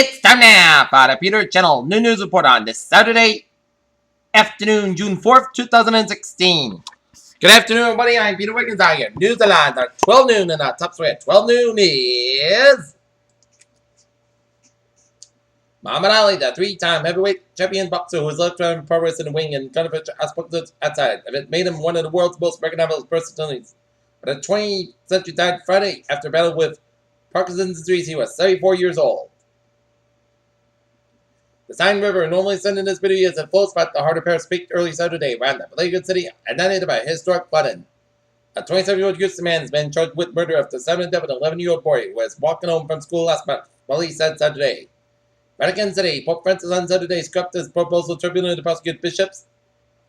It's time now for the Peter Channel New News Report on this Saturday afternoon, June 4th, 2016. Good afternoon, everybody. I'm Peter Wiggins out here. News headlines are 12 noon and our top story at 12 noon is Muhammad Ali, the three-time heavyweight champion boxer who has left progress in the wing and controversial aspects outside of it, made him one of the world's most recognizable personalities. But the 20th century died Friday after a battle with Parkinson's disease. He was 74 years old. The Seine River, normally seen in this video, is a flow spot at the heart of Paris, peaked early Saturday around the Wiggins city, inundated by historic flooding. A 27-year-old Houston man has been charged with murder after the sudden death of an 11-year-old boy who was walking home from school last month, police said Saturday. Vatican City, Pope Francis on Saturday scrapped his proposal tribunal to prosecute bishops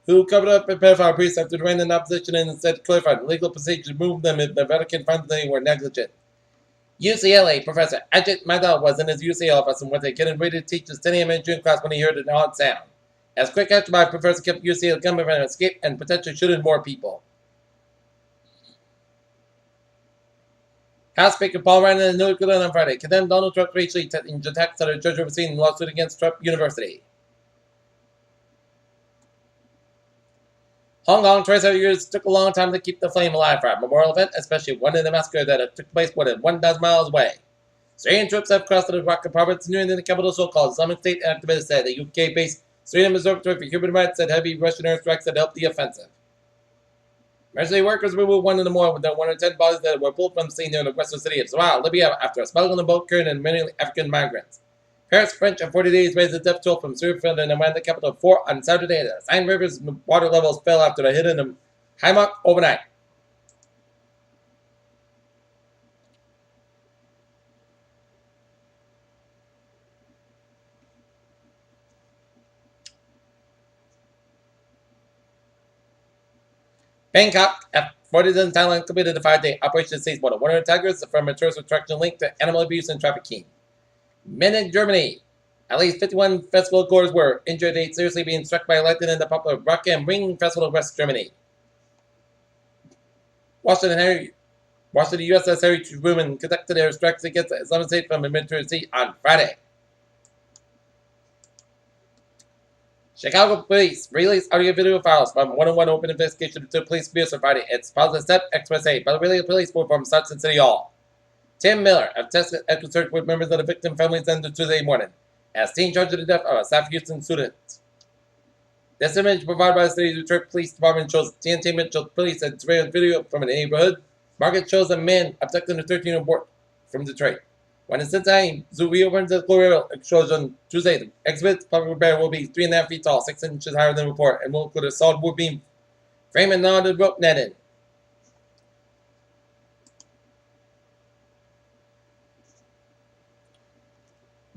who covered up a pedophile priest after the reign in opposition and instead clarified legal procedure to remove them if the Vatican found they were negligent. UCLA professor Ajit Madal was in his UCLA office and was getting ready to teach his 10 a.m. engineering class when he heard an odd sound. As quick after by, professor kept UCLA gunman from escape and potentially shooting more people. House Speaker Paul Ryan in North Carolina on Friday condemned Donald Trump's racially attacks at a judge overseeing the lawsuit against Trump University. Hong Kong, 27 years took a long time to keep the flame alive for a memorial event, especially one in the massacre that took place more than 1,000 miles away. Syrian troops have crossed the Raqqa province near the capital, so-called Islamic State activists said. The UK-based Syrian Observatory for Human Rights said heavy Russian airstrikes had helped the offensive. Emergency workers removed one in the morning with the 110 bodies that were pulled from the scene near the western city of Zawal, Libya, after a spill on the boat carrying many African migrants. Paris, French, in 40 days raised the death toll from Syria and around the capital of 4 on Saturday. The Seine River's water levels fell after the hit in the Hammock overnight. Bangkok, authorities in Thailand completed a 5-day operation to seize more than 100 tigers from a tourist attraction linked to animal abuse and trafficking. Men in Germany. At least 51 festival goers were injured, 8 seriously being struck by lightning in the popular Rock am Ring Festival of West Germany. Washington USS Harry Truman conducted air strikes against the Islamic State from the Mediterranean Sea on Friday. Chicago police released audio video files from one-on-one open investigation into police abuse on Friday. It's positive step, express A, but really police were from Sutton City Hall. Tim Miller, of tested and concerned with members of the victim families ended Tuesday morning, as teen charged with the death of a South Houston student. This image provided by the city's Detroit Police Department shows TNT Mitchell police and surveillance video from a neighborhood market shows a man abducting a 13-year-old boy from Detroit. When it's time, Zoo reopens the Glorious explosion on Tuesday. The exhibit's public repair will be 3.5 feet tall, 6 inches higher than before, and will include a solid wood beam frame and knotted rope netting.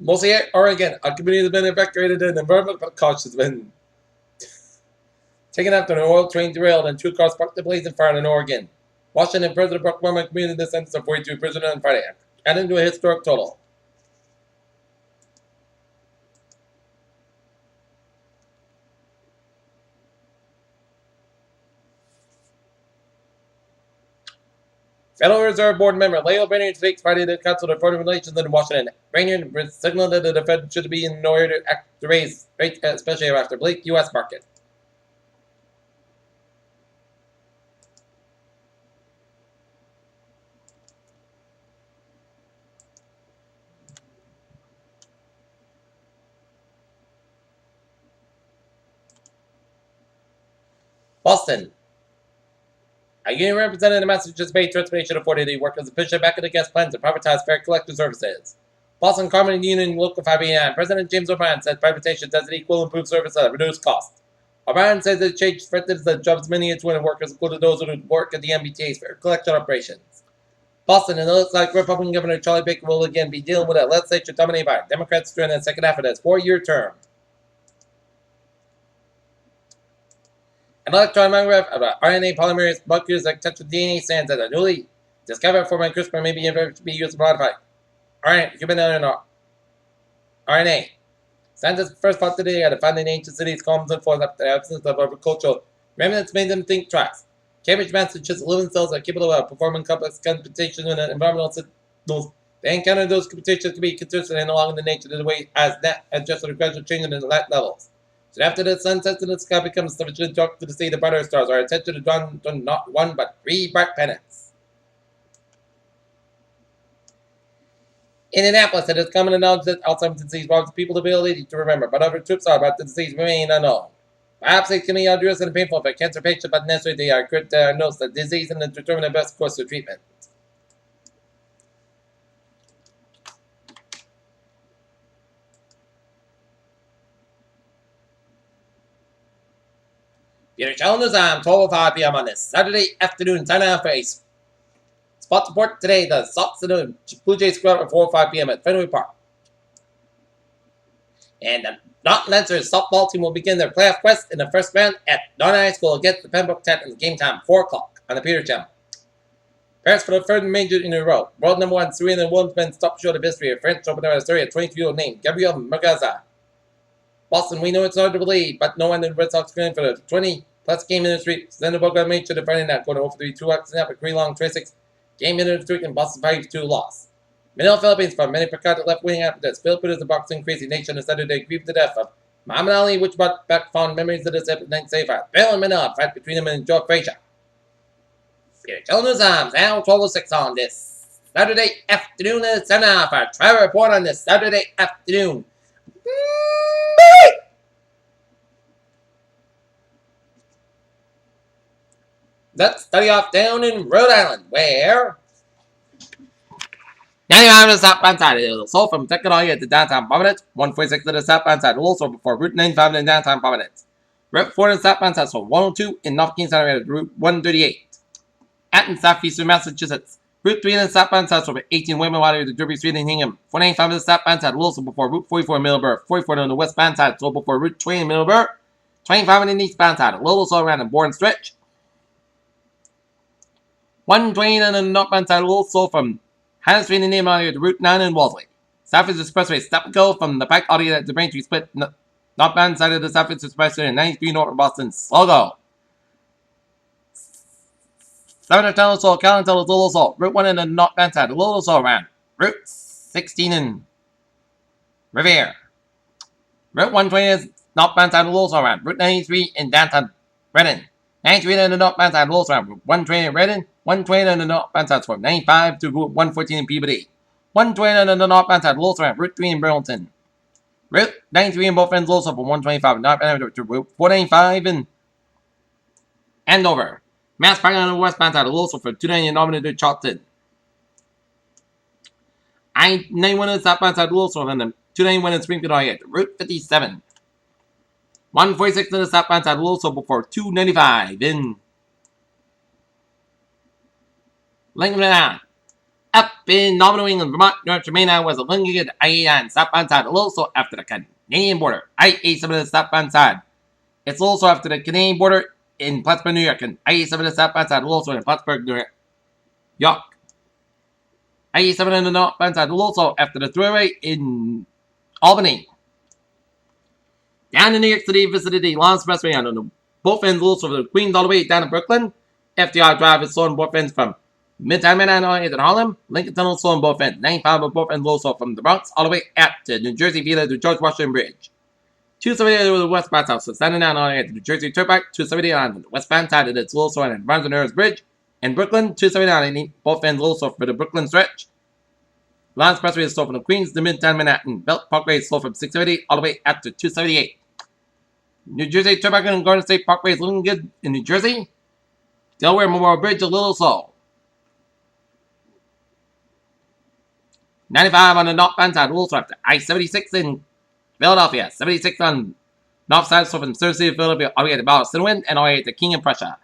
Mostly Oregon, a community has been evacuated and environmental caution has been taken after an oil train derailed and 2 cars sparked the blazing fire in Oregon. Washington President Barack Obama commuted the sentence of 42 prisoners on Friday, adding to a historic total. Federal Reserve Board member Leo Brainerd speaks Friday to the Council of Foreign Relations in Washington. Brainerd signaled that the Fed should be in no order to act to raise rates, especially after bleak U.S. market. Boston. A union representing the Massachusetts Bay Transportation Authority workers are pushing back against plans to privatize fare collector services. Boston Carmen Union Local 589 President James O'Brien said privatization doesn't equal improved service at a reduced cost. O'Brien says the change threatens the jobs many Twin workers, including those who work at the MBTA's fare collection operations. Boston, and it looks like Republican Governor Charlie Baker will again be dealing with a legislature dominated by Democrats during the second half of his 4-year term. An electron micrograph of RNA polymerase molecules that touch with DNA strands that are newly discovered form of CRISPR may be used to modify human RNA. Scientists first thought today had found in ancient cities, columns, and forests after the absence of agricultural remnants made them think twice. Cambridge, Massachusetts living cells are capable of performing complex computations when environmental signals They encounter those competitions to be consistent and along the nature of the way as that adjusted to gradual change in the light levels. So after the sun sets in the sky becomes sufficiently dark to see the brighter stars, our attention is drawn to not one but three bright planets. In Indianapolis, it is common knowledge that Alzheimer's disease robs people of the ability to remember, but other truths are about the disease remain unknown. Perhaps it can be arduous and painful for a cancer patient, but necessarily they are good to diagnose the disease and to determine the best course of treatment. Peter Challenges on 12:05 p.m. on this Saturday afternoon. Sign out for a spot report today. The Sox and the Blue Jays square at 4:05 p.m. at Fenway Park. And the Norton Lancers softball team will begin their playoff quest in the first round at Norton High School against the Pembroke Titans. Game time 4 o'clock on the Peter Channel. Parents for the third major in a row. World number 1 Serena Williams men stop short of history. A French opener has a 22-year-old named Gabriel Magaza. Boston, we know it's hard to believe, but no one in the Red Sox going for the 20-plus game in the street. Zenderberg got made to the Friday night, going over 3 2-out snap, a 3-long 3-6 game in the streak, and Boston 5-2 loss. Manila, Philippines, from Manny Pacquiao left wing after this. Philippines, the boxing crazy nation, on Saturday grieved the death of Muhammad Ali, which brought back fond memories of this epic night save fight. Bill and Manila, fight between him and George Frazier. Peter Children's Arms, now 12:06 on this Saturday afternoon at 7 for a travel report on this Saturday afternoon. Let's study off down in Rhode Island, where 95 to the southbound side of the soul from Technology to downtown Providence, 146 to the southbound side, also before Route 95 in downtown Providence. Route 4 to the southbound side, so 102 in North Kings County, Route 138. Acton, southeastern Massachusetts. Route 3 in the southbound side, so 18 Wayman Water to Derby Street in Hingham. 495 to the southbound side, also before Route 44 in Middleburg. 44 on the westbound side, so before Route 20 in Middleburg. 25 in the eastbound side, a little slow around the Bourne Stretch. 120 on the northbound side, also from Hannah Street in the area to Route 9 in Walsley. Southwest Expressway, stop and go from the Pike Audio at the Braintree split. Northbound side of the Southwest Expressway in 93 North of Boston. Slow go. 7 Tunnel Soul, Callan Tunnel, Little Soul. Route 1 in the northbound side, Little Soul around. Route 16 in Revere. Route 120 is northbound side, Little Soul around. Route 93 in downtown Redden. 93 in the northbound side, Little Soul around. Route 120 in Redden. 120 on the northbound side from 95 to Route 114 in Peabody. 120 on the northbound side, Little Soul Route 3 in Burlington. Route 93 in both ends, Little Soul from 125 northbound to Route 495 in Andover. Mass parking on the westbound side, Little Soul from 290 in Normandy to Charlton. I-91 on the southbound side, Little Soul from the 291 in Springfield, Ohio. Route 57. 146 on the southbound side, Little Soul before 295 in Lincoln, up in Northern New England, Vermont, North Carolina was a Lincoln I-89 southbound side, also after the Canadian border. I-87 to the southbound side. It's also after the Canadian border in Plattsburgh, New York, and I-87 to the southbound side, also in Plattsburgh, New York. I-87 on the northbound side, also after the thruway in Albany. Down in New York City, visited the Long Expressway on both ends, also from the Queens all the way down to Brooklyn. FDR Drive is on both ends from Midtown Manhattan in Harlem. Lincoln Tunnel slow on both ends. 95 on both ends also from the Bronx all the way out to New Jersey via the George Washington Bridge. 270 to the westbound side, so 79 on the New Jersey Turnpike. 270 on the westbound side of its also on Barnes and Earls Bridge. In Brooklyn, 279 on both ends also for the Brooklyn stretch. Long Expressway is slow from the Queens to Midtown Manhattan. Belt Parkway is slow from 670 all the way out to 278. New Jersey Turnpike and Garden State Parkway is looking good in New Jersey. Delaware Memorial Bridge a little slow. 95 on the northbound side, also after I-76 in Philadelphia. 76 on north side, so from Third City of Philadelphia all the way to Ballast-Cinnamon and all the way to King of Prussia.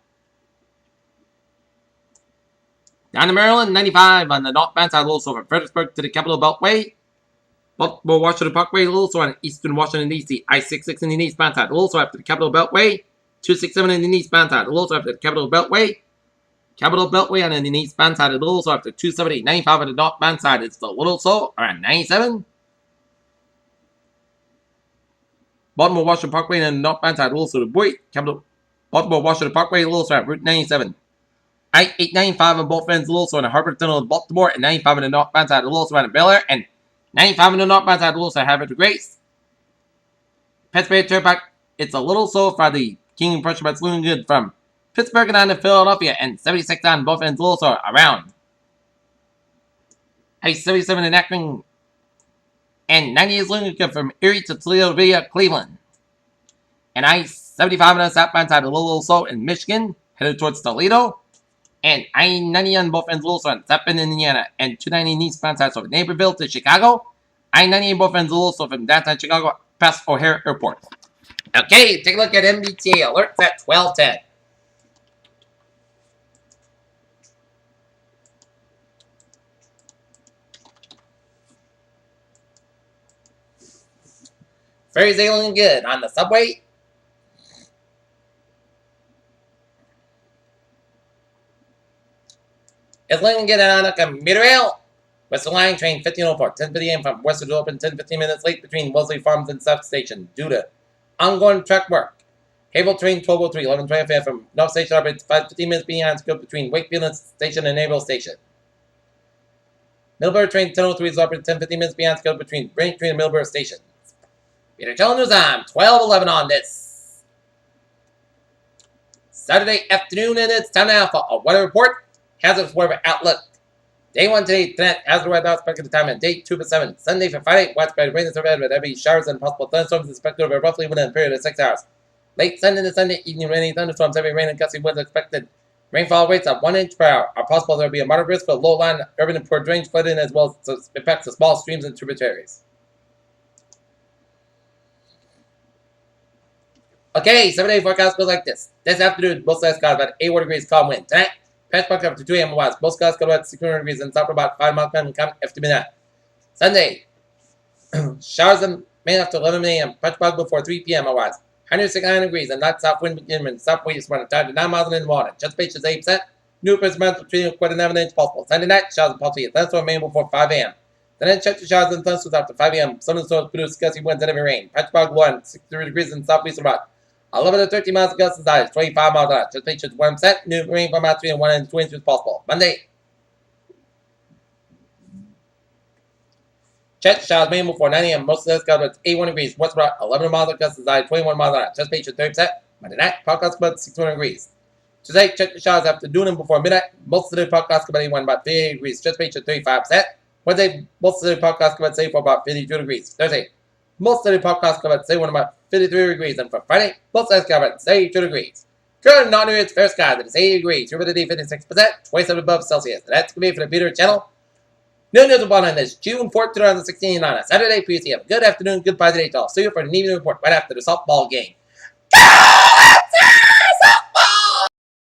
Down to Maryland, 95 on the northbound side, also from Fredericksburg to the Capitol Beltway. Baltimore Washington Parkway, also on Eastern Washington, D.C. I-66 in the eastbound side, also after the Capitol Beltway. 267 in the eastbound side, also after the Capitol Beltway. Capitol Beltway on the eastbound side of Little Soul after 270. 95 on the northbound side is the Little Soul around 97. Baltimore Washington Parkway on the northbound side, also the Boyd. Baltimore Washington Parkway, Little Soul at Route 97. I-895 on both ends, a little so in Harper Tunnel of Baltimore, and 95 on the northbound side of Little Savannah Bel Air, and 95 on the northbound side of Little Savannah Harvard Grace. Pittsburgh Turnpike, it's a little so for the King Pressure by Saloon Good from Pittsburgh and on to Philadelphia, and 76 on both ends, a little so around. I-77 in Akron, and 98 is Saloon Good from Erie to Toledo via Cleveland. And I-75 on the southbound side of Little So in Michigan, headed towards Toledo. And I-90 on both ends, Little So in South Bend, Indiana, and 290 eastbound side, so from Naperville to Chicago. I-90 on both ends, Little So from downtown Chicago past O'Hare Airport. Okay, take a look at MBTA alerts at 12:10. Ferry's looking good on the subway. It's looking good on the commuter rail. Western Line train 1504, 10:50 a.m. from Western to open 10-15 minutes late between Wellesley Farms and South Station due to ongoing track work. Cable train 1203, 11:20 a.m. from North Station operates 5-15 minutes behind scope between Wakefield Station and Naval Station. Middlebury train 1003 is operated 10-15 minutes behind scope between Braintree and Middlebury stations. Peter telling news on 12:11 on this Saturday afternoon, and it's time now for a weather report. Hazardous weather outlook. Day 1 today, tonight, hazardous weather expected the time at day 2 for 7. Sunday for Friday, widespread rain and surveyed with heavy showers and possible thunderstorms expected over roughly within a period of 6 hours. Late Sunday to Sunday, evening rainy thunderstorms, heavy rain and gusty winds expected. Rainfall rates of 1 inch per hour are possible. There will be a moderate risk of low-lying urban and poor drainage flooding as well as impacts of small streams and tributaries. Okay, 7-day forecast goes like this. This afternoon, both sides got about 81 degrees calm wind. Tonight, patch up to 2 a.m. west. Both skies got about 600 degrees and top about 5 miles per hour come after midnight. Sunday, showers and rain after 11 a.m. Patch before 3 p.m. west. 169 degrees and not south wind beginning southwest running time to 9 miles in the morning. Anticipation is 8%. New percent between quite an inch possible. Sunday night, showers and possibly thunderstorm remain before 5 a.m. Then check the showers and thunderstorms after 5 a.m. Some of the storms produce gusty winds and heavy rain. Patch 1, 63 degrees in southwest about 11 to 13 miles of gusty size, 25 miles an hour. Anticipation is 1%. New rain from about 3 and 1 and 2 inches possible. Monday. Check showers mainly before 9 a.m. Most of this got about 81 degrees. West about 11 miles of gusty size, 21 miles an hour. Anticipation 30%. Monday night, podcast about 61 degrees. Today, check the showers after noon and before midnight. Most of the podcast about 81, about 58 degrees. Anticipation 35%. Wednesday, most of the podcast about 74, about 52 degrees. Thursday, most of the podcast about 71, about 53 degrees. And for Friday, most of the about 72 degrees. Current non-humid fair skies at 80 degrees. Humidity 56%, 27 above Celsius. And that's going to be for the Peter channel. No news upon on this June 4th, 2016 on a Saturday. Please have a good afternoon, good positive day to all. See you for an evening report right after the softball game.